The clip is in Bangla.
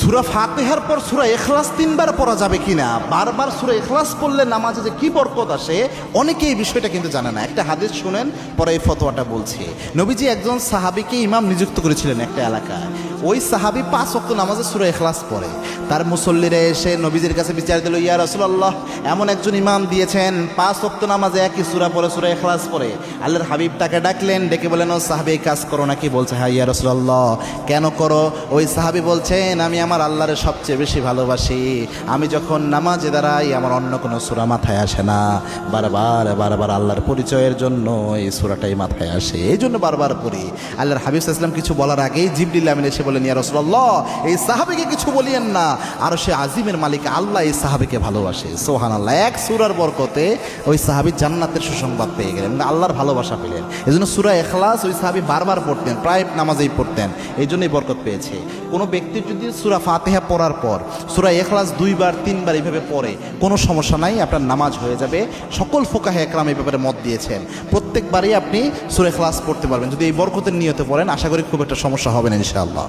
সূরা ফাতিহার পর সূরা ইখলাস 3 বার পড়া যাবে কিনা, বারবার সূরা ইখলাস পড়লে নামাজে যে কি বরকত আসে, অনেকে এই বিষয়টা কিন্তু জানে না। একটা হাদিস শুনেন, পরে এই ফতোয়াটা বলছি। নবীজি একজন সাহাবীকে ইমাম নিযুক্ত করেছিলেন একটা এলাকায়। ওই সাহাবী 5 ওয়াক্ত নামাজে সূরা ইখলাস পড়ে। তার মুসল্লিরা এসে নবীজির কাছে বিচার দিল, ইয়া রাসূলুল্লাহ, এমন একজন ইমাম দিয়েছেন 5 ওয়াক্ত নামাজে একই সূরা পড়ে, সূরা ইখলাস পড়ে। আল্লাহর হাবিব তাকে ডাকলেন, ডেকে বলেন, ও সাহাবী, এই কাজ করো নাকি? বলছে, হ্যাঁ ইয়া রাসূলুল্লাহ। কেন করো? ওই সাহাবী বলছেন, আমি আমার আল্লাহরে সবচেয়ে বেশি ভালোবাসি। আমি যখন নামাজে দাঁড়াই আমার অন্য কোনো সূরা মাথায় আসে না, বারবার বারবার আল্লাহর পরিচয়ের জন্য এই সূরাটাই মাথায় আসে, এই জন্য বারবার পড়ি। আল্লাহর হাবিব সাল্লাল্লাহু আলাইহি ওয়াসাল্লাম কিছু বলার আগেই জিবরিল আমিন এসে বলেন, ইয়া রাসূলুল্লাহ, এই সাহাবীকে কিছু বলিয়েন না, আর সে আজিমের মালিক আল্লাহ এই সাহাবীকে ভালোবাসে। সুবহানাল্লাহ। এক সূরার বরকতে ওই সাহাবী জান্নাতের সুসংবাদ পেয়ে গেলেন, আল্লাহর ভালোবাসা পেলেন। এজন্য সূরা ইখলাস ওই সাহাবী বারবার পড়তেন, প্রায় নামাজেই পড়তেন, এই জন্যই বরকত পেয়েছে। কোনো ব্যক্তি যদি সূরা ফাতিহা পড়ার পর সূরা ইখলাস 2 বার 3 বার এইভাবে পড়ে, কোনো সমস্যা নাই, আপনার নামাজ হয়ে যাবে। সকল ফুকাহে একরাম এই ব্যাপারে মত দিয়েছেন, প্রত্যেকবারই আপনি সূরা ইখলাস পড়তে পারবেন। যদি এই বরকতের নিয়তে পড়েন, আশা করি খুব একটা সমস্যা হবে না ইনশাআল্লাহ।